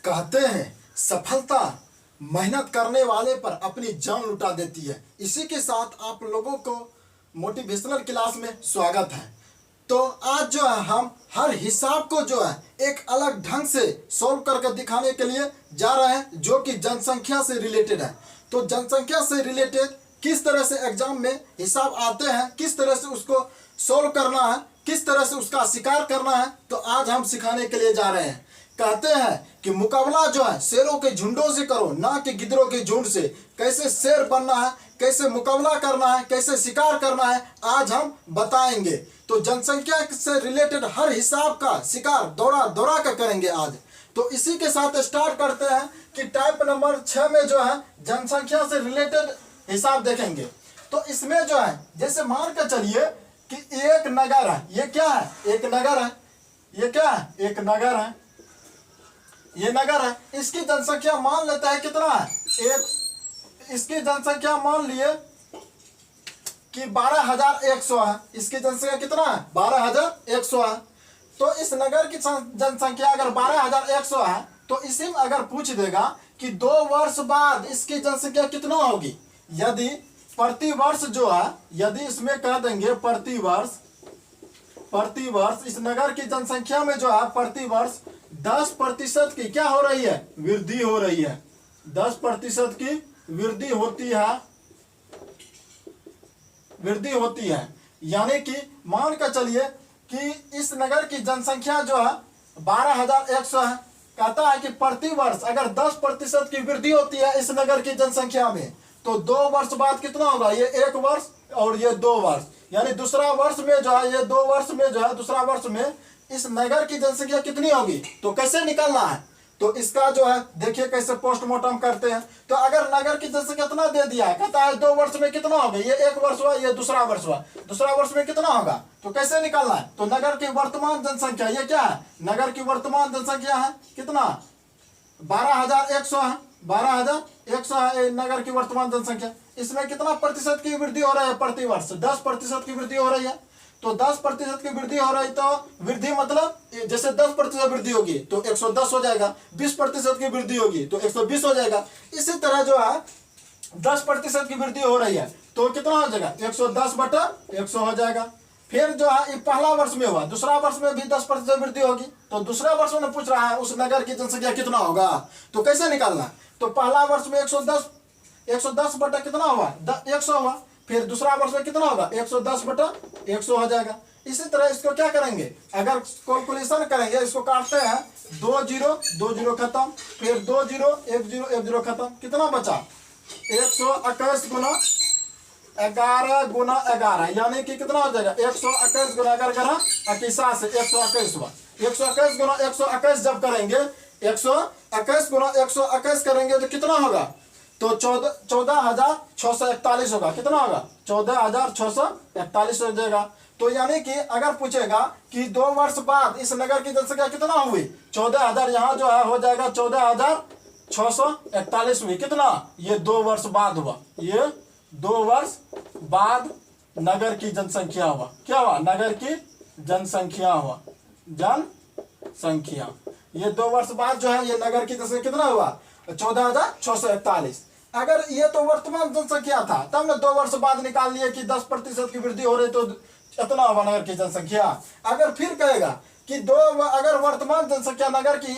कहते हैं सफलता मेहनत करने वाले पर अपनी जान लुटा देती है। इसी के साथ आप लोगों को मोटिवेशनल क्लास में स्वागत है। तो आज जो है हम हर हिसाब को जो है एक अलग ढंग से सॉल्व करके दिखाने के लिए जा रहे हैं, जो कि जनसंख्या से रिलेटेड है। तो जनसंख्या से रिलेटेड किस तरह से एग्जाम में हिसाब आते हैं, किस तरह से उसको सॉल्व करना है, किस तरह से उसका शिकार करना है, तो आज हम सिखाने के लिए जा रहे हैं। कहते हैं कि मुकाबला जो है शेरों के झुंडों से करो, ना कि गिद्धों के झुंड से। कैसे शेर बनना है, कैसे मुकाबला करना है, कैसे शिकार करना है, आज हम बताएंगे। तो जनसंख्या से रिलेटेड हर हिसाब का शिकार दौड़ा दौड़ा कर करेंगे आज। तो इसी के साथ स्टार्ट करते हैं कि टाइप नंबर 6 में जो है जनसंख्या से रिलेटेड हिसाब देखेंगे। तो इसमें जो है जैसे मान कर चलिए कि एक नगर है। ये क्या है? एक नगर है। ये क्या है? एक नगर है। ये नगर है। इसकी जनसंख्या मान लेता है कितना है? इसकी जनसंख्या मान लिए कि 12,100 है। इसकी जनसंख्या कितना है? 12,100 है। तो इस नगर की जनसंख्या अगर 12,100 है तो इसी में अगर पूछ देगा कि 2 वर्ष बाद इसकी जनसंख्या कितना होगी, यदि प्रति वर्ष जो है, यदि इसमें कह देंगे प्रति वर्ष इस नगर की जनसंख्या में जो है प्रति वर्ष 10% की क्या हो रही है? वृद्धि हो रही है। 10% की वृद्धि होती है। यानी कि मान कर चलिए कि इस नगर की जनसंख्या जो है 12,100 है। कहता है कि प्रति वर्ष अगर 10% की वृद्धि होती है इस नगर की जनसंख्या में, तो 2 वर्ष बाद कितना होगा? ये 1 वर्ष और ये 2 वर्ष, यानी दूसरा वर्ष में जो है, ये 2 वर्ष में जो है दूसरा वर्ष में इस नगर की जनसंख्या कितनी होगी। तो कैसे निकालना है? तो इसका जो है देखिए कैसे पोस्टमार्टम करते हैं। तो अगर नगर की जनसंख्या कितना दे दिया है, कहता है 2 वर्ष में कितना होगा? ये 1 वर्ष हुआ, ये दूसरा वर्ष हुआ, दूसरा वर्ष में कितना होगा? तो कैसे निकालना है? तो नगर की वर्तमान जनसंख्या ये क्या है? नगर की वर्तमान जनसंख्या है कितना? 12,100 है। 12,100 है नगर की वर्तमान जनसंख्या। इसमें कितना प्रतिशत की वृद्धि हो रही है प्रति वर्ष? 10% की वृद्धि हो रही है। तो 10% की वृद्धि हो रही, तो वृद्धि मतलब जैसे 10% वृद्धि होगी तो 110 हो जाएगा। 20% की वृद्धि होगी तो 120 हो जाएगा। इसी तरह जो है 10% की वृद्धि हो रही है तो कितना हो जाएगा? 110/100 हो जाएगा। फिर जो है ये पहला वर्ष में हुआ, दूसरा वर्ष में भी 10% वृद्धि होगी। तो दूसरा वर्ष में पूछ रहा है उस नगर की जनसंख्या कितना होगा, तो कैसे निकालना? तो पहला वर्ष में 110 बटा कितना हुआ? 100 हुआ। फिर दूसरा वर्ष में कितना होगा? 110/100 हो जाएगा। इसी तरह इसको क्या करेंगे, अगर कैलकुलेशन करेंगे, इसको काटते हैं 2 0 खत्म, फिर 2 0 1 0 खत्म, कितना बचा? 121 गुना 11 यानी कि कितना हो जाएगा? 121 गुना 11 21 से 121 हुआ। 121 गुना 121 जब करेंगे, 121 गुना 121 करेंगे तो कितना होगा? तो 14,641 होगा। कितना होगा? 14,641 हो जाएगा। तो यानी कि अगर पूछेगा कि 2 वर्ष बाद इस नगर की जनसंख्या कितना हुई, 14,000 यहाँ जो है हो जाएगा 14,641 हुई। कितना? ये 2 वर्ष बाद हुआ। ये 2 वर्ष बाद नगर की जनसंख्या हुआ। क्या हुआ? नगर की जनसंख्या हुआ। जनसंख्या ये 2 वर्ष बाद जो है ये नगर की जनसंख्या कितना हुआ? 14,641। अगर ये तो वर्तमान जनसंख्या था, तब ना 2 वर्ष बाद निकाल लिए कि 10% की वृद्धि हो रही तो इतना होगा नगर की जनसंख्या। अगर फिर कहेगा कि अगर वर्तमान जनसंख्या नगर की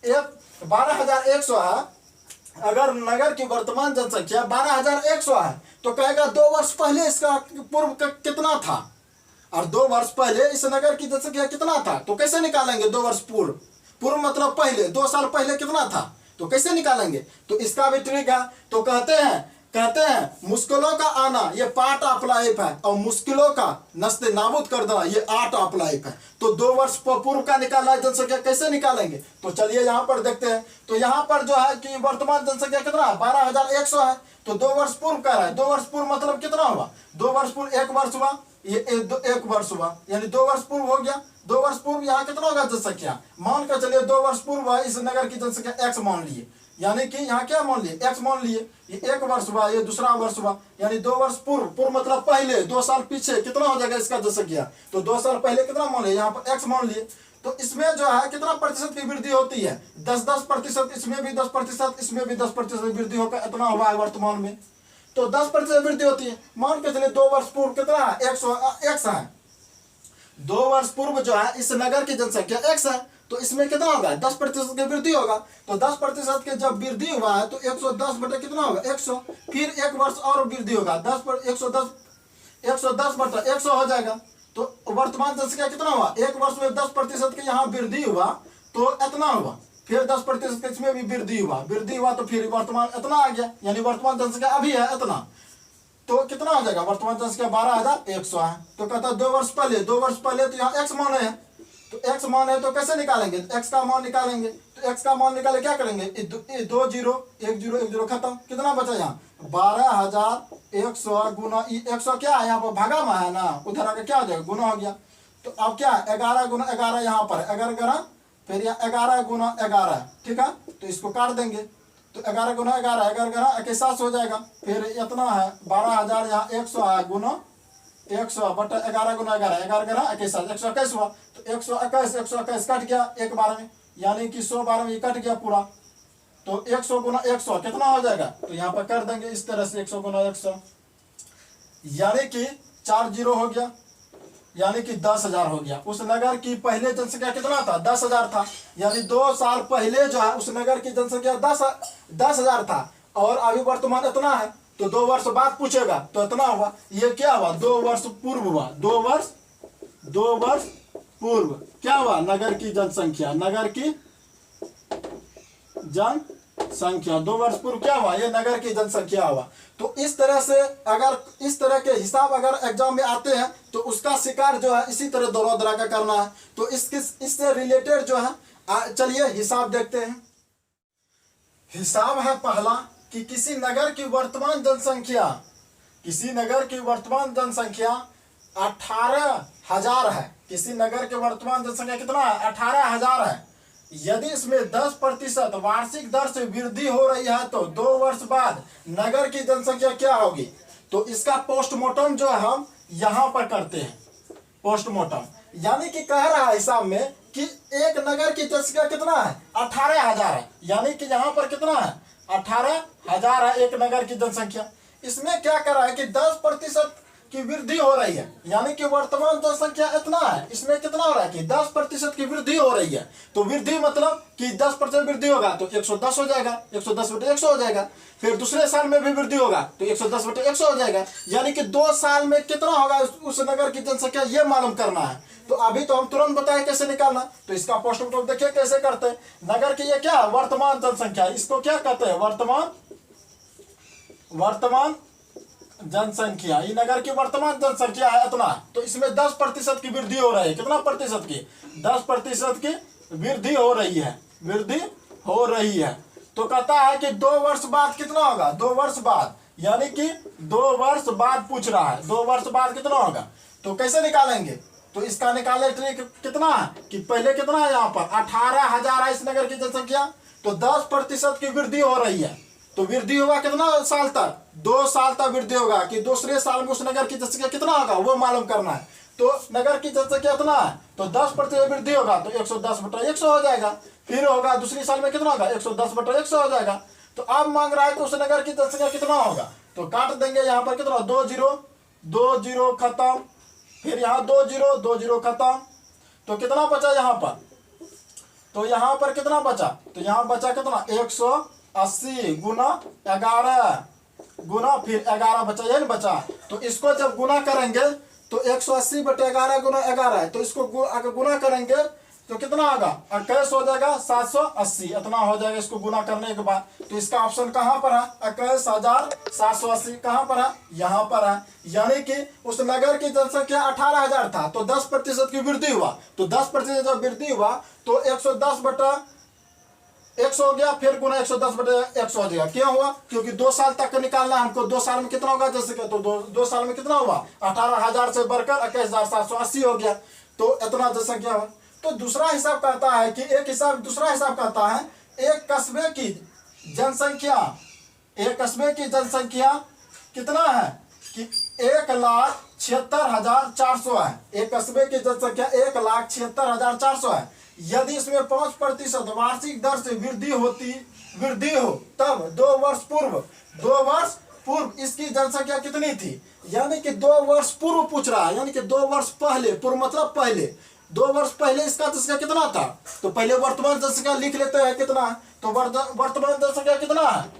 12,100 है, अगर नगर की वर्तमान जनसंख्या 12,100 है तो कहेगा 2 वर्ष पहले इसका पूर्व कितना था, और 2 वर्ष पहले इस नगर की जनसंख्या कितना था। तो कैसे निकालेंगे? 2 वर्ष पूर्व मतलब पहले, 2 साल पहले कितना था, तो कैसे निकालेंगे? तो इसका भी ट्रिक है। तो कहते हैं मुश्किलों का आना ये पार्ट ऑफ लाइफ है, और मुश्किलों का नस्ते नाबूद कर देना ये आर्ट ऑफ लाइफ है। तो 2 वर्ष पूर्व का निकालना जनसंख्या कैसे निकालेंगे? तो चलिए यहाँ पर देखते हैं। तो यहाँ पर जो है कि वर्तमान जनसंख्या कितना है? 12,100 है। तो 2 वर्ष पूर्व का है। 2 वर्ष पूर्व मतलब कितना हुआ? 2 वर्ष पूर्व 1 वर्ष हुआ, ये 1 वर्ष हुआ, यानी 2 वर्ष पूर्व हो गया। 2 वर्ष पूर्व यहाँ कितना होगा जनसंख्या? मान कर चलिए 2 वर्ष पूर्व इस नगर की जनसंख्या x मान लिए, यानी कि यहाँ क्या मान लिए? x मान लिए। ये 1 वर्ष हुआ, ये दूसरा वर्ष हुआ, यानी 2 वर्ष पूर्व मतलब पहले, 2 साल पीछे कितना हो जाएगा इसका जनसंख्या? तो 2 साल पहले कितना मान लिए? यहाँ पर x मान लिए। तो इसमें जो है कितना प्रतिशत की वृद्धि होती है, 10-10%, इसमें भी 10%, इसमें भी 10% वृद्धि होकर इतना हुआ है वर्तमान में। तो 10% वृद्धि होती है। मान के चलिए 2 वर्ष पूर्व कितना है, 100 है। 2 वर्ष पूर्व जो है इस नगर की जनसंख्या x है, तो इसमें कितना होगा, 10% की वृद्धि होगा। तो 10% के जब वृद्धि हुआ है तो 110 बटे कितना होगा, 100। फिर 1 वर्ष और वृद्धि होगा, 110 बटा 100 हो जाएगा। तो वर्तमान जनसंख्या कितना हुआ, 1 वर्ष में 10% के यहाँ वृद्धि हुआ तो इतना हुआ। फिर 10% के इसमें भी वृद्धि हुआ तो फिर वर्तमान इतना आ गया, यानी वर्तमान जनसंख्या अभी है इतना। तो कितना हो जाएगा, वर्तमान जनसंख्या 12,100 है। तो कहता है 2 वर्ष पहले तो यहाँ x मान है, तो x मान है तो कैसे निकालेंगे, x का मान निकालेंगे। तो x का मान निकाले क्या करेंगे, 2 0 1 0 1 0 खत्म। कितना बचा यहाँ, 12,100 गुना 100 क्या है यहाँ पर भागा में है ना, उधर आके क्या हो जाएगा, गुना हो गया। तो अब क्या है, 11 गुना 11 यहाँ पर 11 फिर यहाँ 11 गुना 11, ठीक है। तो इसको काट देंगे, तो 11 गुना 11 11 21 हो जाएगा। फिर इतना है 12,000 यहाँ 100 है गुना 100 बटा 11 गुना 11 11 21 121 हुआ। तो 121 कट गया एक बार में, यानी कि 100 बार में कट गया पूरा। तो 100 गुना 100 कितना हो जाएगा, तो यहाँ पर कर देंगे इस तरह से 100 गुना 100, यानी कि 4 0 हो गया, यानी कि 10,000 हो गया। उस नगर की पहले जनसंख्या कितना था, 10,000 था, यानी 2 साल पहले जो है उस नगर की जनसंख्या 10,000 था, और अभी वर्तमान इतना है। तो 2 वर्ष बाद पूछेगा तो इतना हुआ। ये क्या हुआ, 2 वर्ष पूर्व हुआ, 2 वर्ष पूर्व क्या हुआ, नगर की जनसंख्या 2 वर्ष पूर्व क्या हुआ, ये नगर की जनसंख्या हुआ। तो इस तरह से अगर इस तरह के हिसाब अगर एग्जाम में आते हैं तो उसका शिकार जो है इसी तरह दोनों तरह का करना है। तो इससे रिलेटेड जो है चलिए हिसाब देखते हैं। हिसाब है पहला कि किसी नगर की वर्तमान जनसंख्या 18,000 है। किसी नगर के वर्तमान जनसंख्या कितना है, 18,000 है। यदि इसमें 10% वार्षिक दर से वृद्धि हो रही है तो 2 वर्ष बाद नगर की जनसंख्या क्या होगी। तो इसका पोस्टमार्टम जो है हम यहाँ पर करते हैं, पोस्टमार्टम, यानी कि कह रहा है हिसाब में कि एक नगर की जनसंख्या कितना है, 18,000 है, यानी कि यहाँ पर कितना है, 18,000 है एक नगर की जनसंख्या। इसमें क्या कर रहा है कि 10% की वृद्धि हो रही है, यानी कि वर्तमान जनसंख्या इतना है, इसमें कितना हो रहा है कि 10% की वृद्धि हो रही है। तो वृद्धि मतलब कि 10% वृद्धि होगा तो 110 हो जाएगा, 110 बटे 100 हो जाएगा। फिर दूसरे साल में भी वृद्धि होगा तो 110 बटे 100 हो जाएगा, यानी कि 2 साल में कितना होगा उस नगर की जनसंख्या, ये मालूम करना है। तो अभी तो हम तुरंत बताएं कैसे निकालना। तो इसका पोस्टमार्टम देखिए कैसे करते हैं। नगर की ये क्या है, वर्तमान जनसंख्या, इसको क्या कहते हैं, वर्तमान जनसंख्या। ये नगर की वर्तमान जनसंख्या है इतना, तो इसमें 10% की वृद्धि हो रही है। कितना प्रतिशत की, 10% की वृद्धि हो रही है। तो कहता है कि 2 वर्ष बाद कितना होगा, 2 वर्ष बाद, यानी कि 2 वर्ष बाद पूछ रहा है, 2 वर्ष बाद कितना होगा। तो कैसे निकालेंगे, तो इसका निकालने ट्रिक कितना है कि पहले कितना है यहाँ पर 18,000 है इस नगर की जनसंख्या, तो 10% की वृद्धि हो रही है। तो वृद्धि होगा कितना साल तक, 2 साल तक वृद्धि होगा कि दूसरे साल में उस नगर की जनसंख्या कितना होगा वो मालूम करना है। तो नगर की जनसंख्या कितना है, तो 10% वृद्धि होगा तो 110 बटा 100 हो जाएगा। फिर होगा दूसरी साल में कितना होगा, 110 बटा 100 हो जाएगा। तो अब मांग रहा है कि उस नगर की जनसंख्या कितना होगा, तो काट देंगे यहाँ पर कितना, 2 0 खत्म, फिर यहाँ 2 0 खत्म। तो कितना बचा यहाँ पर, तो यहाँ पर कितना बचा, तो यहाँ बचा कितना 180 गुना 11 गुना फिर 11 बचा, ये बचा। तो इसको जब गुना करेंगे तो 180 बटे 11 गुना 11 है, तो इसको अगर गुना करेंगे तो कितना होगा, 21 हो जाएगा 780, इतना हो जाएगा इसको गुना करने के बाद। तो इसका ऑप्शन कहाँ पर है, 21,780 कहाँ पर है, यहाँ पर है। यानी कि उस नगर की जनसंख्या 18,000 था तो 10% की वृद्धि हुआ। तो 10% जब वृद्धि हुआ तो 110 बटा 100 हो गया, फिर गुना 110 बटे 100 हो जाएगा। क्यों हुआ, क्योंकि 2 साल तक का निकालना है हमको। 2 साल में कितना होगा जनसंख्या, तो 2 साल में कितना हुआ, 18,000 से बढ़कर 21,780 हो गया। तो इतना जनसंख्या हुआ। तो दूसरा हिसाब कहता है कि दूसरा हिसाब कहता है एक कस्बे की जनसंख्या कितना है कि 1,76,400 है। एक कस्बे की जनसंख्या 1,76,400 है। यदि इसमें 5% वार्षिक दर से वृद्धि हो तब 2 वर्ष पूर्व इसकी जनसंख्या कितनी थी। यानी कि 2 वर्ष पूर्व पूछ रहा है, यानी कि 2 वर्ष पहले, पूर्व मतलब पहले, 2 वर्ष पहले इसका जनसंख्या कितना था। तो पहले वर्तमान जनसंख्या लिख लेते हैं कितना। तो वर्तमान जनसंख्या कितना है।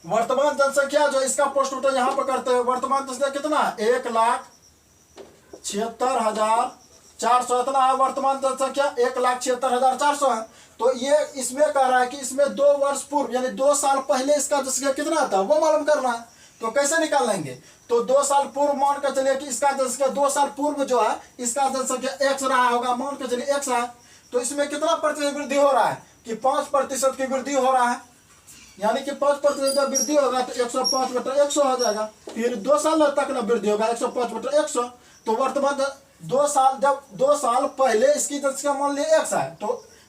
वर्तमान जनसंख्या जो इसका पोस्टमार्टम यहाँ पर करते हैं, वर्तमान जनसंख्या कितना है 1,76,400 इतना है वर्तमान जनसंख्या, 1,76,400 है। तो ये इसमें कह रहा है कि इसमें 2 वर्ष पूर्व यानी 2 साल पहले इसका जनसंख्या कितना था वो मालूम करना है। तो कैसे निकालेंगे। तो 2 साल पूर्व मान कर चलिए कि इसका जनसंख्या 2 साल पूर्व जो है इसका जनसंख्या x रहा होगा, मान कर चलिए x है। तो इसमें कितना प्रतिशत वृद्धि हो रहा है कि 5% की वृद्धि हो रहा है। यानी कि 5% जब वृद्धि होगा तो 105/100 हो जाएगा। फिर 2 साल तक ना वृद्धि होगा 105/100। तो वर्तमान 2 साल, जब 2 साल पहले इसकी जनसंख्या मान लिया x है तो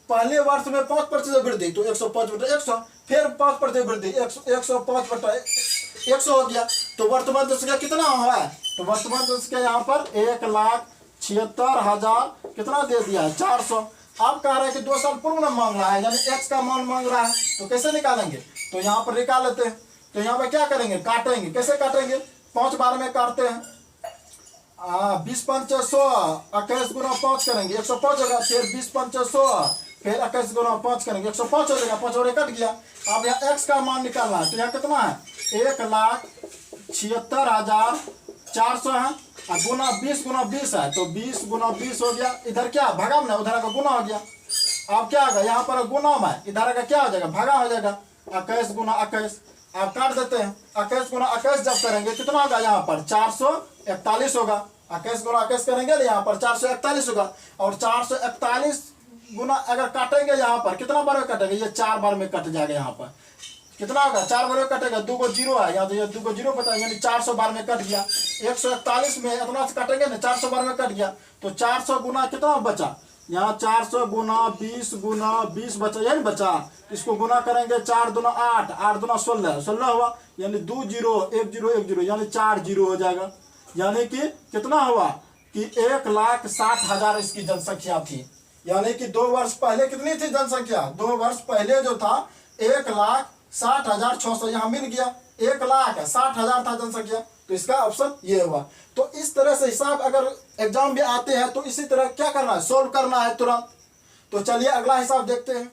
पहले वर्ष में 5% वृद्धि तो 105/100, फिर 5% वृद्धि 105/100 हो गया। तो वर्तमान जनसंख्या कितना हुआ है। तो वर्तमान जनसंख्या यहाँ पर 1,76,000 कितना दे दिया है 400। अब कह रहा है कि 2 साल पूर्व में मांग रहा है यानी x का मान मांग रहा है। तो कैसे निकालेंगे। तो यहाँ पर निकाल लेते हैं। तो यहाँ पर क्या करेंगे, काटेंगे। कैसे काटेंगे, 5 बार में काटते हैं। 20 पंचे 100, 21 गुना 5 करेंगे 105 होगा। फिर 20 पंचे 100, फिर 21 गुना 5 करेंगे 105 हो जाएगा। 5 और कट गया। अब यहाँ x का मान निकालना है। तो यहाँ कितना है 1,76,400 है। गुना 20 गुना 20 है तो 20 गुना 20 हो गया। इधर क्या भागा में, उधर का गुना हो गया। अब क्या होगा, यहाँ पर गुना में, इधर का क्या हो जाएगा भागा हो जाएगा। 21 गुना 21 आप काट देते हैं। 21 गुना 21 जब करेंगे कितना होगा, यहाँ पर 441 होगा। 21 गुना 21 करेंगे यहाँ पर 441 होगा। और 441 गुना अगर काटेंगे यहाँ पर कितना बार में कटेंगे, ये 4 बार में कट जाएगा। यहाँ पर कितना होगा 4 बार में कटेगा। 2 को 0 है यहाँ, तो ये 2 को 0 बचा यानी 400 बार में कट गया। 141 में इतना से काटेंगे ना 400 बार में कट गया। तो 400 गुना कितना बचा, यहाँ 400 गुना 20 बचा, यानी बचा। इसको गुना करेंगे 4 दूना 8, 8 दूना 16 हुआ। यानी 2 0 1 0 1 0 यानी 4 0 हो जाएगा। यानी कि कितना हुआ कि 1,60,000 इसकी जनसंख्या थी। यानी कि 2 वर्ष पहले कितनी थी जनसंख्या, 2 वर्ष पहले जो था 1,60,600 यहाँ मिल गया। 1,60,000 था जनसंख्या। तो इसका ऑप्शन ये हुआ। तो इस तरह से हिसाब अगर एग्जाम में आते हैं तो इसी तरह क्या करना है, सोल्व करना है तुरंत। तो चलिए अगला हिसाब देखते हैं।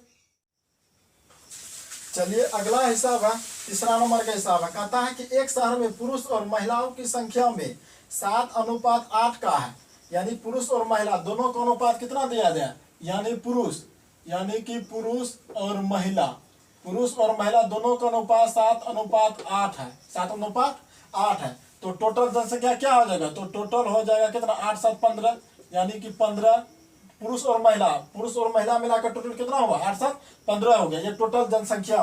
चलिए अगला हिसाब है 3रा नंबर का हिसाब है। कहता है कि एक शहर में पुरुष और महिलाओं की संख्या में 7:8 का है। यानी पुरुष और महिला दोनों का अनुपात कितना दिया गया, यानी पुरुष और महिला दोनों का अनुपात 7:8 है। 7:8 है। तो टोटल जनसंख्या क्या हो जाएगा, तो टोटल हो जाएगा कितना 8 7 15 यानी कि 15 पुरुष और महिला मिलाकर टोटल कितना हुआ 8 7 15 हो गया। ये टोटल जनसंख्या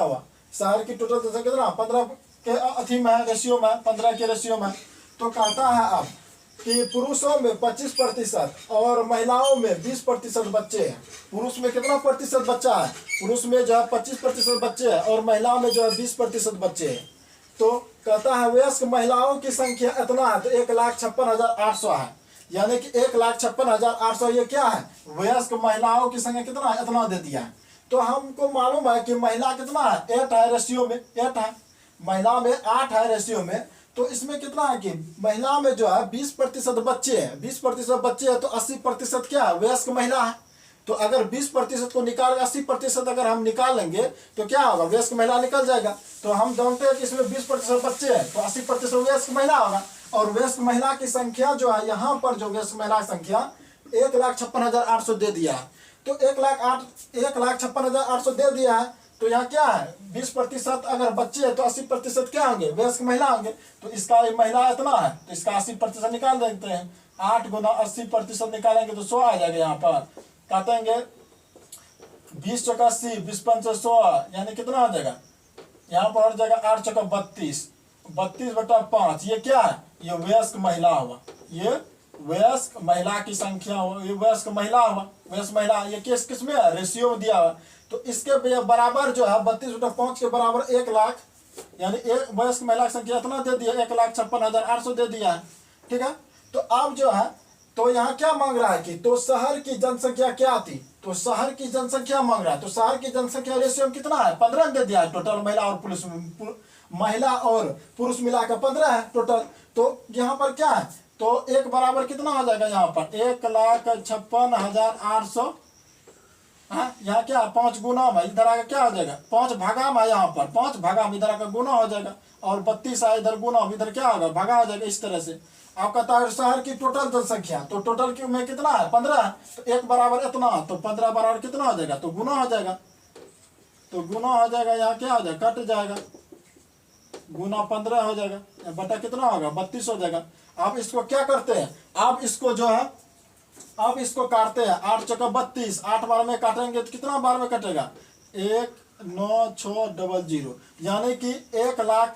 हुआ। शहर की टोटल जनसंख्या कितना 15 के अथी में रेशियो में, 15 के रेशियो में। तो कहता है अब कि पुरुषों में 25% और महिलाओं में 20% बच्चे हैं। पुरुष में कितना प्रतिशत बच्चा है, पुरुष में जो है 25% बच्चे हैं और महिलाओं में जो है 20% बच्चे हैं। तो कहता है वयस्क महिलाओं की संख्या इतना है तो 1,56,800 है। यानी कि 1,56,800 ये क्या है, वयस्क महिलाओं की संख्या कितना है, इतना दे दिया है। तो हमको मालूम है कि महिला कितना है 8 है, रेशियो में 8 है, महिला में 8 है रेशियो में। तो इसमें कितना है कि महिला में जो है 20% बच्चे हैं, 20% बच्चे हैं तो 80% क्या है वयस्क महिला है। तो अगर 20% को निकाल 80% अगर हम निकाल लेंगे तो क्या होगा, वयस्क महिला निकल जाएगा। तो हम जानते हैं कि इसमें 20% बच्चे हैं तो 80% वयस्क महिला होगा। और वयस्क महिला की संख्या जो है यहाँ पर जो वयस्क महिला की संख्या 1,56,800 दे दिया है। तो 1,56,800 दे दिया है। तो यहाँ क्या है 20% अगर बच्चे हैं तो 80% क्या होंगे वयस्क महिला होंगे। तो इसका महिला इतना है तो इसका 80% निकाल देते हैं। 8 गुना 80% निकालेंगे तो 100 आ जाएगा। यहाँ पर काटेंगे 20 चौका 80, 20 पंचे 100 यानी कितना हो जाएगा, यहाँ पर हो जाएगा 8 चौका 32, 32/5। ये क्या है, ये वयस्क महिला हुआ। ये वयस्क महिला की संख्या हुआ, ये वयस्क महिला हुआ। वयस्क महिला ये किस में है, रेशियो में दिया हुआ। तो इसके बराबर जो है 32/5 के बराबर 1,00,000 यानी एक वयस्क महिला की संख्या इतना दे दिया, 1,56,800 दे दिया है। ठीक है, तो अब जो है तो यहाँ क्या मांग रहा है कि तो शहर की जनसंख्या क्या थी, तो शहर की जनसंख्या मांग रहा है। तो शहर की जनसंख्या रेशियो कितना है, 15 दे दिया है टोटल, महिला और पुरुष मिलाकर 15 है टोटल। तो यहाँ पर क्या है, तो एक बराबर कितना हो जाएगा यहाँ पर 1,56,800। हाँ, यहाँ क्या 5 गुना में इधर आगे क्या हो जाएगा 5 भागा में, यहाँ पर 5 भागा में इधर आकर गुना हो जाएगा, और 32 है इधर गुना इधर क्या होगा भागा हो जाएगा। इस तरह से आप कहता है शहर की टोटल जनसंख्या, तो टोटल की में कितना है 15 है, तो एक बराबर इतना, तो 15 बराबर कितना हो जाएगा, तो गुना हो जाएगा। तो गुना हो जाएगा, यहाँ क्या हो जाएगा कट जाएगा, गुना 15 हो जाएगा, बटा कितना होगा 32 हो जाएगा। आप इसको क्या करते हैं, आप इसको जो है अब इसको काटते हैं, 8 चौका 32, 8 बार में काटेंगे तो कितना बार में कटेगा 1,9,600, यानी कि 1 लाख,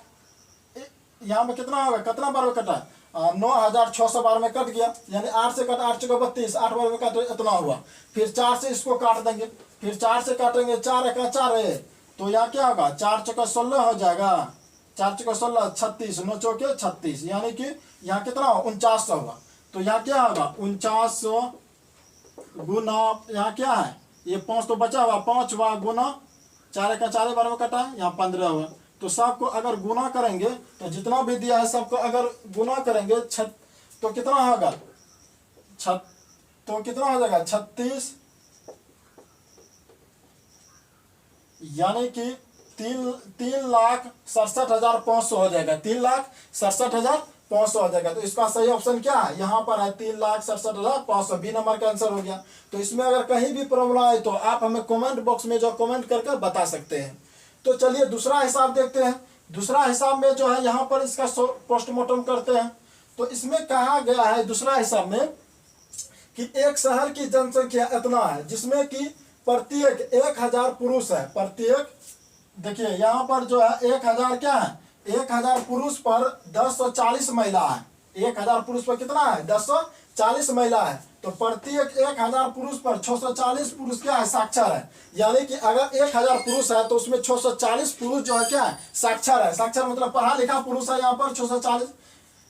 यहाँ में कितना होगा कितना बार में कटा 9,600 बार में कट गया, यानी 8 से कटा 8 चौका 32, 8 बार में काटे इतना हुआ। फिर 4 से इसको काट देंगे, फिर 4 से काटेंगे, 4 एका 4 है, तो यहाँ क्या होगा 4 चौका 16 हो जाएगा, 4 चौका 16 36, 9 चौके 36, यानी कि यहाँ कितना होगा 4900 होगा। तो यहाँ क्या होगा 4900 गुना, यहाँ क्या है ये 5 तो बचा हुआ, 5 हुआ गुना 4 का 4 बार में कटा है, यहाँ 15 हुआ। तो सबको अगर गुना करेंगे तो जितना भी दिया है सबको अगर गुना करेंगे तो कितना होगा तो कितना हो जाएगा 36, यानी कि 3,67,500 हो जाएगा, 3,67,500 हो जाएगा। तो इसका सही ऑप्शन क्या है, यहाँ पर है 3,67,500, बी नंबर का आंसर हो गया। तो इसमें अगर कहीं भी प्रॉब्लम आए तो आप हमें कमेंट बॉक्स में जो कमेंट करके बता सकते हैं। तो चलिए दूसरा हिसाब देखते हैं। दूसरा हिसाब में जो है यहाँ पर इसका पोस्टमार्टम करते हैं। तो इसमें कहा गया है दूसरा हिसाब में कि एक शहर की जनसंख्या इतना है जिसमें कि प्रत्येक 1,000 पुरुष है, प्रत्येक देखिए यहाँ पर जो है 1,000 क्या है 1,000 पुरुष पर 1040 महिला है, 1,000 पुरुष पर कितना है 1040 महिला है। तो प्रत्येक 1,000 पुरुष पर 640 पुरुष क्या है साक्षर है, यानी कि अगर 1,000 पुरुष है तो उसमें 640 पुरुष जो है क्या है साक्षर है। साक्षर मतलब पढ़ा लिखा पुरुष है, यहाँ पर 640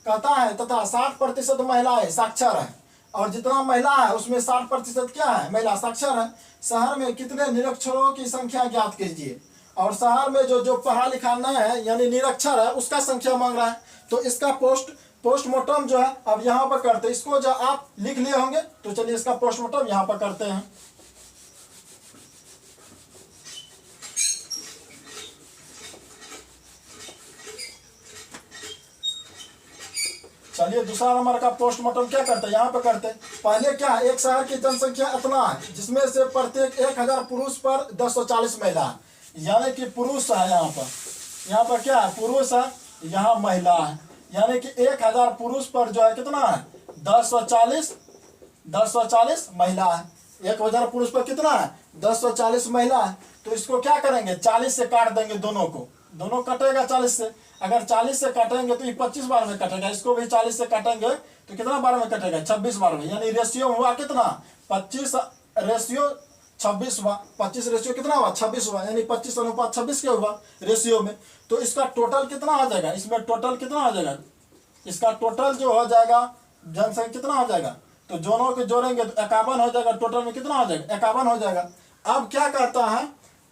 कहता है, तथा 60% महिलाएं साक्षर है, और जितना महिला है उसमें 60% क्या है महिला साक्षर है। शहर में कितने निरक्षरों की संख्या ज्ञात कीजिए, और शहर में जो पढ़ा लिखा नहीं है यानी निरक्षर है उसका संख्या मांग रहा है। तो इसका पोस्टमार्टम जो है अब यहाँ पर करते हैं। इसको जो आप लिख लिए होंगे, तो चलिए इसका पोस्टमार्टम यहाँ पर करते हैं। चलिए दूसरा नंबर का पोस्टमार्टम क्या करते हैं, यहाँ पे करते हैं। पहले क्या है एक शहर की जनसंख्या इतना है जिसमें से प्रत्येक 1,000 पुरुष पर 1040 महिला है, यानी कि पुरुष है यहाँ पर क्या है पुरुष है, यहाँ महिला है, यानी कि 1,000 पुरुष पर जो है कितना है 1040 महिला है। 1,000 पुरुष पर कितना है 1040 महिला है। तो इसको क्या करेंगे 40 से काट देंगे, दोनों को, दोनों कटेगा 40 से। अगर 40 से काटेंगे तो ये 25 बार में कटेगा, इसको भी 40 से काटेंगे तो कितना बार में कटेगा 26 बार में, यानी रेशियो हुआ कितना 25 रेशियो 26 हुआ, 25 रेशियो कितना हुआ 26 हुआ, यानी 25:26 क्या हुआ रेशियो में। तो इसका टोटल कितना हो जाएगा, इसमें टोटल कितना हो जाएगा, इसका टोटल जो हो जाएगा जनसंख्या कितना हो जाएगा, तो दोनों के जोड़ेंगे तो 51 हो जाएगा, टोटल में कितना हो जाएगा 51 हो जाएगा। अब क्या कहता है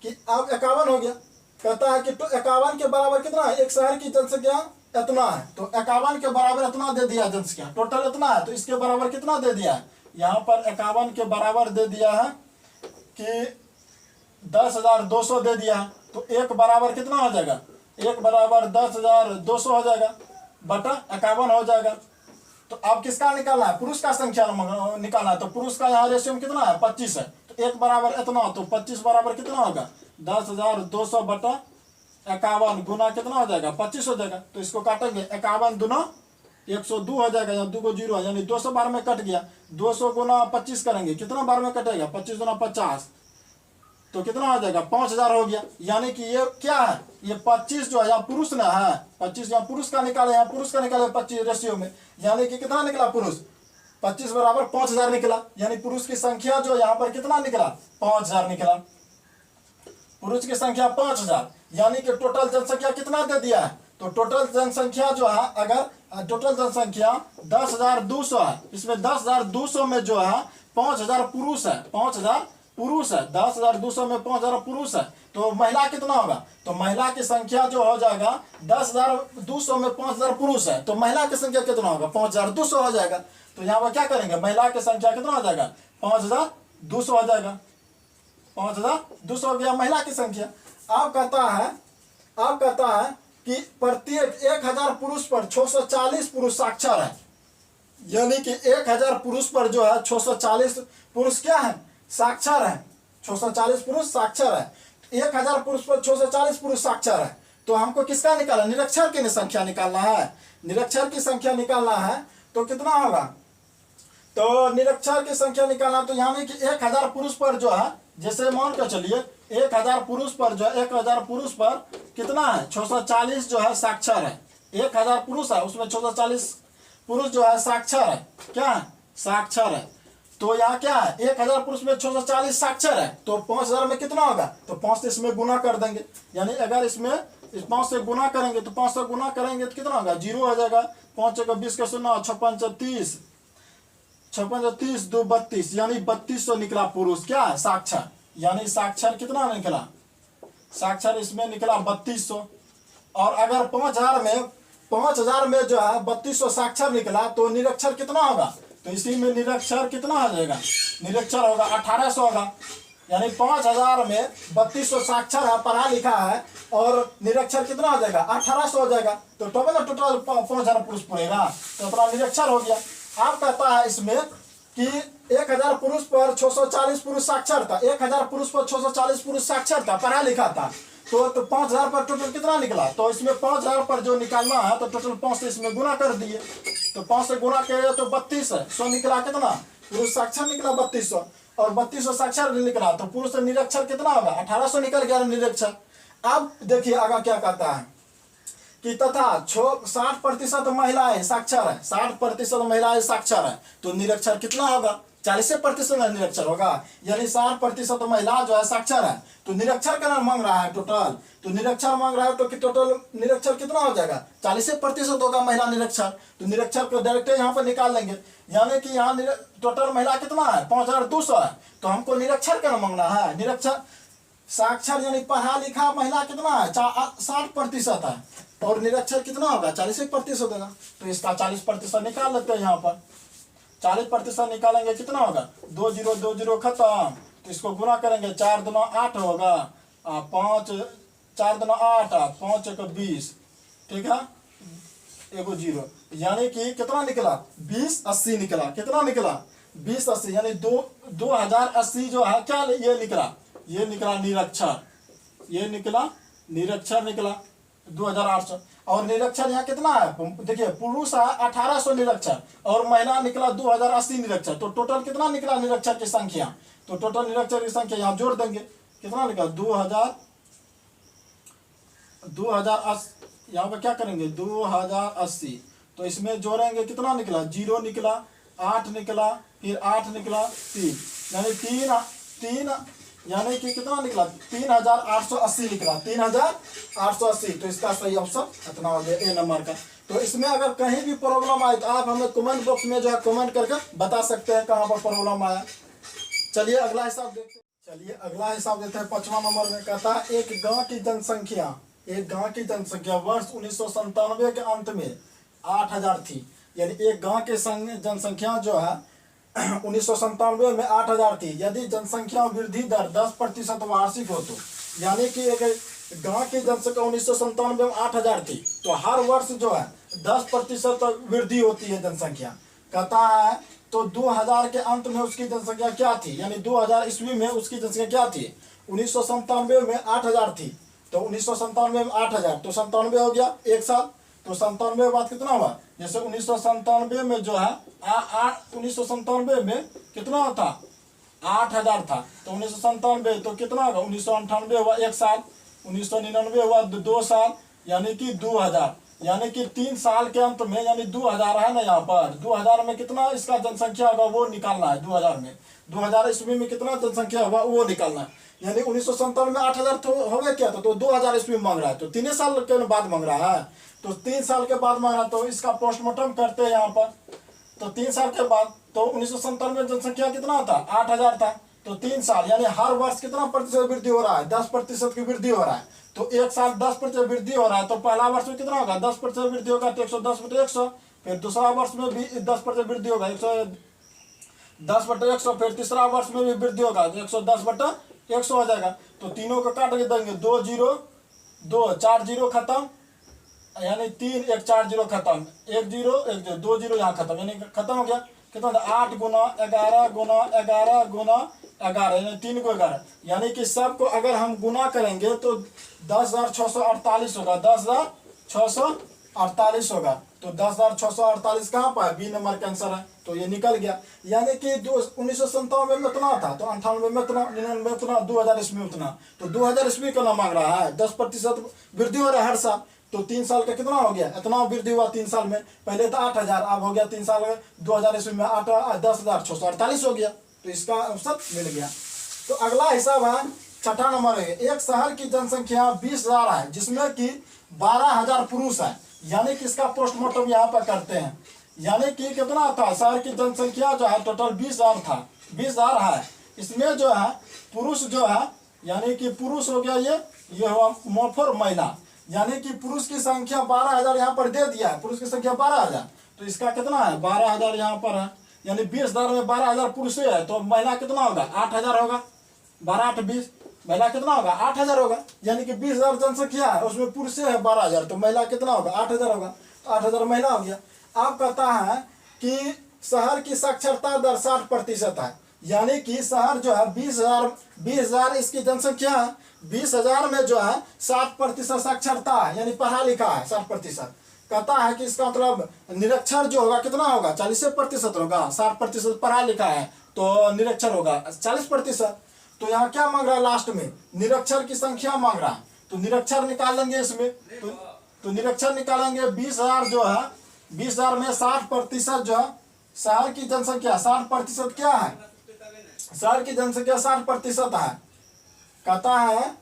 कि अब 51 हो गया, कहता है कि तो 51 के बराबर कितना है, एक शहर की जनसंख्या इतना है, तो 51 के बराबर इतना दे दिया जनसंख्या, टोटल इतना है, तो इसके बराबर कितना दे दिया है, यहाँ पर 51 के बराबर दे दिया है कि 10,200 दे दिया है। तो एक बराबर कितना हो जाएगा, एक बराबर 10,200 हो जाएगा बटा 51 हो जाएगा। तो अब किसका निकालना है, पुरुष का संख्या निकालना है। तो पुरुष का यहाँ रेशियो में कितना है 25 है, तो एक बराबर इतना, तो 25 बराबर कितना होगा 10,200 बटा 51 गुना कितना हो जाएगा 25 हो जाएगा। तो इसको काटेंगे 51 दूना 102 हो जाएगा, यहाँ 2 को 0 है, यानी 200 बार में कट गया। 200 गुना 25 करेंगे कितना बार में कटेगा 25 गुना 50, तो कितना हो जाएगा 5,000 हो गया। यानी कि ये क्या है, ये 25 जो है यहाँ पुरुष ना है, 25 यहाँ पुरुष का निकाले, यहाँ पुरुष का निकाले 25 रेशियो में, यानी कि कितना निकला पुरुष 25 बराबर 5,000 निकला, यानी पुरुष की संख्या जो यहाँ पर कितना निकला 5,000 निकला। पुरुष की संख्या 5000, यानी कि टोटल जनसंख्या कितना दे दिया है? तो टोटल जनसंख्या जो है, अगर टोटल जनसंख्या 10,200 है, इसमें 10,200 में जो है 5,000 पुरुष है, 5,000 पुरुष है, 10,200 में 5,000 पुरुष है, तो महिला कितना होगा? तो महिला की संख्या जो हो जाएगा 10,200 में 5,000 पुरुष है, तो महिला की संख्या कितना होगा? 5,200 हो जाएगा। तो यहाँ पर क्या करेंगे? महिला की संख्या कितना हो जाएगा? 5,200 हो जाएगा, 5,200 हो गया महिला की संख्या। अब कहता है कि प्रत्येक 1,000 पुरुष पर 640 पुरुष साक्षर है, यानी कि 1,000 पुरुष पर जो है 640 पुरुष क्या है? साक्षर है। 640 पुरुष साक्षर है, 1,000 पुरुष पर 640 पुरुष साक्षर है। तो हमको किसका निकालना? निरक्षर की संख्या निकालना है। निरक्षर की संख्या निकालना है तो कितना होगा? तो निरक्षर की संख्या निकालना, तो यानी कि 1,000 पुरुष पर जो है, जैसे मान कर चलिए 1,000 पुरुष पर जो 1,000 पुरुष पर कितना है? 640 जो है साक्षर है। 1,000 पुरुष है, उसमें 640 पुरुष जो है साक्षर है। क्या है? साक्षर है। तो यहाँ क्या है? 1,000 पुरुष में 640 साक्षर है, तो 5,000 में कितना होगा? तो 5 से इसमें गुना कर देंगे, यानी अगर इसमें इस 5 से गुना करेंगे तो 5 से गुना करेंगे तो कितना होगा? 0 हो जाएगा। 5 का 20 का 0, 56 30, 56 30 2 32, यानी 3200 निकला पुरुष क्या है? साक्षर। यानी साक्षर कितना निकला? साक्षर इसमें निकला 3200। और अगर 5,000 में जो है 3200 साक्षर निकला, तो निरक्षर कितना होगा? तो इसी में निरक्षर कितना हो जाएगा? निरक्षर होगा 1,800 होगा। यानी 5,000 में 3200 साक्षर है, पढ़ा लिखा है, और निरक्षर कितना हो जाएगा? 1,800 हो जाएगा। तो टोटल 5,000 पुरुष पड़ेगा, तो अपना निरक्षर हो गया। आप कहता है इसमें कि 1,000 पुरुष पर 640 पुरुष साक्षर था, 1,000 पुरुष पर 640 पुरुष साक्षर था, पढ़ा लिखा था, तो 5,000 पर टोटल कितना निकला? तो इसमें 5,000 पर जो निकालना है, तो टोटल 5 से इसमें गुना कर दिए, तो 5 से गुना किया तो 3200 निकला। कितना? पुरुष साक्षर निकला 3200, और 3200 साक्षर निकला, तो पुरुष निरक्षर कितना होगा? 1,800 निकल गया निरक्षर। अब देखिए आगे क्या कहता है कि तथा 60% महिलाएं साक्षर है, 60% महिलाएं साक्षर है, तो निरक्षर कितना होगा? 40% निरक्षर होगा। यानी 60% महिला जो है साक्षर है, तो निरक्षर का नाम मांग रहा है टोटल, तो निरक्षर मांग रहा है, तो कि टोटल निरक्षर कितना हो जाएगा? 40% होगा महिला निरक्षर। तो निरक्षर को डायरेक्ट यहाँ पर निकाल लेंगे, यानी कि यहाँ टोटल महिला कितना है? 5,200 है, तो हमको निरक्षर का नाम मांगना है। निरक्षर साक्षर यानी पढ़ा लिखा महिला कितना है? 60% है, और निरक्षर कितना होगा? 40% होगा। तो इसका 40% निकाल लेते हैं। यहाँ पर 40% निकालेंगे, कितना होगा? 2 0 2 0 खत्म। तो इसको गुना करेंगे, 4 दूना 8 होगा, 5 4 दूना 8, 5 1 20, ठीक है, एगो 0, यानी कि कितना निकला? 2080 निकला। कितना निकला? 2080, यानी 2080 जो है क्या? ये निकला निरक्षर, ये निकला निरक्षर निकला 2,800। और निरक्षर यहाँ कितना है? देखिए पुरुष है 1,800 निरक्षर, और महिला निकला 2,080 निरक्षर, तो टोटल कितना निकला निरक्षर की संख्या? तो टोटल निरक्षर की संख्या यहाँ जोड़ देंगे, कितना निकला? 2,080। यहाँ पर क्या करेंगे? 2,080, तो इसमें जोड़ेंगे, कितना निकला? 0 निकला, 8 निकला, फिर 8 निकला, 3, यानी 3 यानी कि कितना निकला? 3,880 निकला, 3,880। तो इसका सही ऑप्शन इतना हो गया, ए नंबर का। तो इसमें अगर कहीं भी प्रॉब्लम आए तो आप हमें कमेंट बॉक्स में जो है कमेंट करके बता सकते हैं कहाँ पर प्रॉब्लम आया। चलिए अगला हिसाब देखते हैं। 5वां नंबर में कहता है एक गांव की जनसंख्या वर्ष 1997 के अंत में 8,000 थी। यानी एक गांव की जनसंख्या जो है 1997 में 8,000 थी। यदि जनसंख्या वृद्धि दर 10% वार्षिक हो, तो यानी कि एक गांव की जनसंख्या 1997 में 8,000 थी, तो हर वर्ष जो है 10% वृद्धि होती है जनसंख्या। कहता है तो 2000 के अंत में उसकी जनसंख्या क्या थी? यानी 2000 ईस्वी में उसकी जनसंख्या क्या थी? 1997 में 8,000 थी, तो 1997 में 8,000, तो 97 हो गया एक साल, तो 97 के बाद कितना हुआ? जैसे 1997 में जो है 1997 में कितना था? 8,000 था, तो 1997 तो कितना होगा? 1998 हुआ एक साल, 1999 हुआ 2 साल, यानी कि 2000, यानी कि 3 साल के अंत में, यानी 2000 है ना यहाँ पर, 2000 में कितना इसका जनसंख्या होगा वो निकालना है। 2000 में, 2000 ईस्वी में कितना जनसंख्या होगा वो निकालना है। यानी 1997 में 8000 तो हो गया क्या, तो 2000 ईस्वी में मांग रहा है, तो 3 साल के बाद मांग रहा है, तो 3 साल के बाद मांग रहा है। तो इसका पोस्टमार्टम करते हैं यहाँ पर, तो 3 साल के बाद, तो 1997 में जनसंख्या कितना था, 8000 था, तो 3 साल यानी हर वर्ष कितना प्रतिशत वृद्धि हो रहा है, 10% की वृद्धि हो रहा है। तो एक साल 10% वृद्धि हो रहा है, तो पहला वर्ष में कितना होगा, 10% वृद्धि होगा, तो 110/100। फिर दूसरा वर्ष में भी 10% वृद्धि होगा, 110/100। फिर तीसरा वर्ष में भी वृद्धि होगा, तो 110/100 हो जाएगा। तो तीनों को काट के देंगे, 2 0 2 4 0 खत्म, यानी 3 1 4 0 खत्म, 1 0 1 0 2 0 यहाँ खत्म, यानी खत्म हो गया। कितना था, 8 गुना 11 गुना 11 गुना 11, यानी 3 को 11, यानी कि सबको अगर हम गुना करेंगे तो 10,648 होगा, 10,648 होगा। तो 10,648 कहाँ पर, बी नंबर का आंसर है, तो ये निकल गया। यानी कि 1997 में उतना था, तो 98 में उतना, 99 में उतना, 2000 ईस्वी में उतना। तो 2000 ईस्वी का ना मांग रहा है, 10% वृद्धि हो रहा है हर साल। तो 3 साल का कितना हो गया, इतना वृद्धि हुआ 3 साल में, पहले था 8000, अब हो गया 3 साल में 2000 ईस्वी में 10,648 हो गया। तो इसका आंसर मिल गया। तो अगला हिसाब है, छठा नंबर है, एक शहर की जनसंख्या 20,000 है, जिसमें कि 12,000 पुरुष है। यानी कि इसका पोस्टमार्टम यहाँ पर करते हैं। यानी कि कितना था, शहर की जनसंख्या जो है टोटल 20,000 था, 20,000 है। इसमें जो है पुरुष जो है, यानी कि पुरुष हो गया ये हुआ मोफर महिला, यानी कि पुरुष की संख्या 12,000 यहाँ पर दे दिया है, पुरुष की संख्या 12,000। तो इसका कितना है, 12,000 यहाँ पर है, यानी 20,000 में 12,000 पुरुष है, तो महिला कितना होगा, 8,000 होगा, 12 8 20, महिला कितना होगा, 8,000 होगा। यानी कि 20,000 जनसंख्या है, उसमें पुरुष है 12,000, तो महिला कितना होगा, 8,000 होगा, तो 8,000 महिला हो गया। अब कहता है कि शहर की साक्षरता दर 60% है। यानी कि शहर जो है 20,000 इसकी जनसंख्या है, 20,000 में जो है 60% साक्षरता है, यानी पढ़ा लिखा है 60%। कहता है कि इसका मतलब निरक्षर जो होगा कितना होगा, 40% होगा, 60% पढ़ा लिखा है, तो निरक्षर होगा 40%। तो यहाँ क्या मांग रहा है, लास्ट में निरक्षर की संख्या मांग रहा है, तो निरक्षर निकाल लेंगे इसमें। तो निरक्षर निकालेंगे, 20,000 जो है, 20,000 में 60% जो है शहर की जनसंख्या, 60% क्या है, शहर की जनसंख्या 60% है। कहता है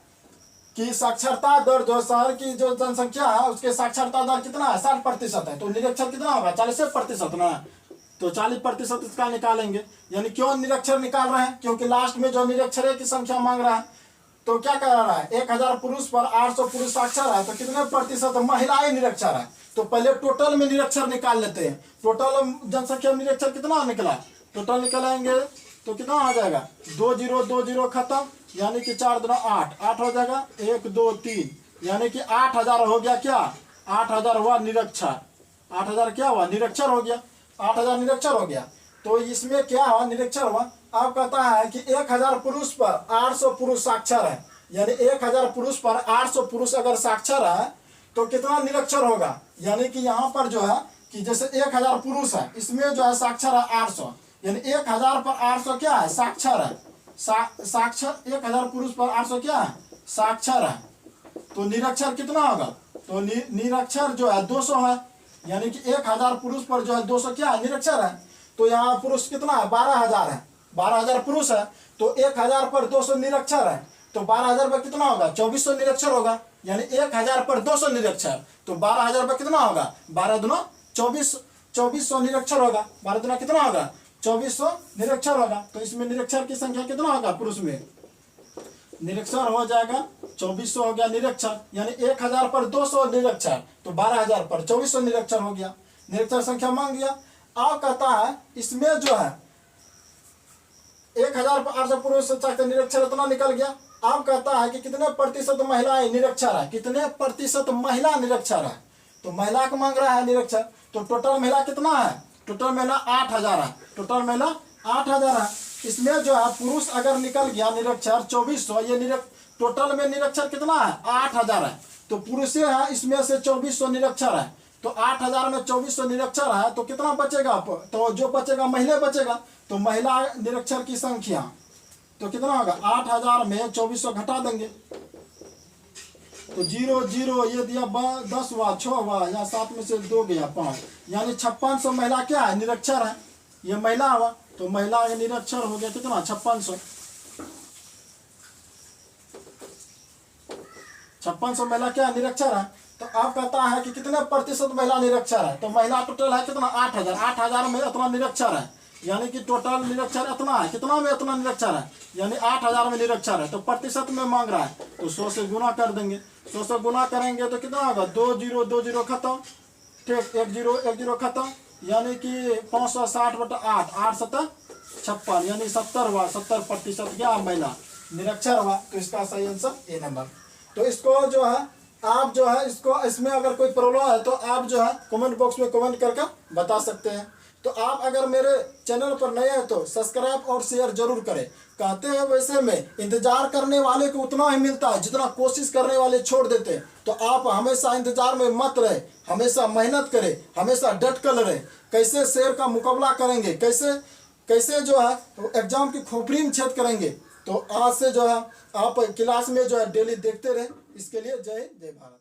कि साक्षरता दर जो शहर की जो जनसंख्या है उसके साक्षरता दर कितना है, 60% है। तो निरक्षर कितना होगा, 40% ना, तो 40% इसका निकालेंगे। यानी क्यों निरक्षर निकाल रहे हैं, क्योंकि लास्ट में जो निरक्षर की संख्या मांग रहा है। तो क्या कर रहा है, 1000 पुरुष पर 800 पुरुष साक्षर है, तो कितने प्रतिशत महिलाएं निरक्षर है। तो पहले टोटल में निरक्षर निकाल लेते हैं, टोटल जनसंख्या में निरक्षर कितना निकला, टोटल निकालेंगे तो कितना आ जाएगा, 2 0 2 0 खत्म, यानी कि 4 2 8 8 हो जाएगा, 1 2 3, यानी कि 8,000 हो गया, क्या 8,000 हुआ निरक्षर, 8,000 क्या हुआ, निरक्षर हो गया, 8,000 निरक्षर हो गया। तो इसमें क्या हुआ, निरक्षर हुआ। अब कहता है कि 1000 पुरुष पर 800 पुरुष साक्षर है, यानी 1000 पुरुष पर 800 पुरुष अगर साक्षर है तो कितना निरक्षर होगा। यानी कि यहाँ पर जो है कि जैसे 1000 पुरुष है, इसमें जो है साक्षर है 800, यानी 1000 पर 800 क्या है, साक्षर है, साक्षर 1000 पुरुष पर 800 क्या है, साक्षर है। तो निरक्षर कितना होगा, तो निरक्षर जो है 200 है, यानी कि 1000 पुरुष पर जो है 200 क्या है, निरक्षर है। तो यहाँ पुरुष कितना है, 12,000 है, 12,000 पुरुष है, तो 1000 पर 200 निरक्षर है, तो 12,000 पर कितना होगा, 2400 निरक्षर होगा। यानी 1000 पर 200 निरक्षर, तो 12,000 पर कितना होगा, 12 दूना 2400 निरक्षर होगा, 12 दूना कितना होगा, 2400 निरक्षर होगा। तो इसमें निरक्षर की संख्या कितना होगा, पुरुष में निरक्षर हो जाएगा 2400 हो गया निरक्षर, यानी 1000 पर 200 निरक्षर, तो 12,000 पर 2400 निरक्षर हो गया, निरक्षर संख्या मांग गया। अब कहता है इसमें जो है 1000 पर 800 पुरुष निरक्षर इतना निकल गया। अब कहता है कि कितने प्रतिशत महिलाएं निरक्षर है, कितने प्रतिशत महिला निरक्षर है, तो महिला को मांग रहा है निरक्षर। तो टोटल महिला कितना है, टोटल महिला 8,000 है, टोटल महिला 8,000 है। इसमें जो है पुरुष अगर निकल गया निरक्षर 2400, ये टोटल में निरक्षर कितना है, 8,000 है, तो पुरुष है इसमें से 2400 निरक्षर है, तो 8,000 में 2400 निरक्षर है, तो कितना बचेगा, तो जो बचेगा महिला बचेगा। तो महिला निरक्षर की संख्या तो कितना होगा, 8,000 में 2400 घटा देंगे, तो 0 0 ये दिया 10 हुआ, 6 हुआ, यहाँ 7 में से 2 गया 5, यानी 5600 महिला क्या है, निरक्षर है। ये महिला हुआ, तो महिला ये निरक्षर हो गया कितना, 5600। 5600 महिला क्या निरक्षर है। तो आप कहता है कि कितने प्रतिशत महिला निरक्षर है, तो महिला टोटल है कितना, 8000। 8000 में इतना निरक्षर है, यानी कि टोटल निरक्षर इतना है, कितना में इतना निरक्षर है, यानी 8000 में निरक्षर है। तो प्रतिशत में मांग रहा है, तो 100 से गुना कर देंगे। 100 से गुना करेंगे तो कितना होगा, 2 0 2 0 खत्म, ठीक, 1 0 1 0 खत्म, यानी कि 560/8, 8 7 56, यानी 70 हुआ। 70% क्या महिला निरक्षर हुआ। तो इसका सही आंसर ए नंबर। तो इसको जो है आप जो है इसको, इसमें अगर कोई प्रॉब्लम है तो आप जो है कमेंट बॉक्स में कमेंट करके बता सकते हैं। तो आप अगर मेरे चैनल पर नए हैं तो सब्सक्राइब और शेयर जरूर करें। कहते हैं वैसे में इंतजार करने वाले को उतना ही मिलता है जितना कोशिश करने वाले छोड़ देते हैं। तो आप हमेशा इंतजार में मत रहे, हमेशा मेहनत करें, हमेशा डट कर रहे। कैसे शेर का मुकाबला करेंगे, कैसे जो है एग्जाम की खोपड़ी में छेद करेंगे। तो आज से जो है आप क्लास में जो है डेली देखते रहें। इसके लिए जय जय भारत।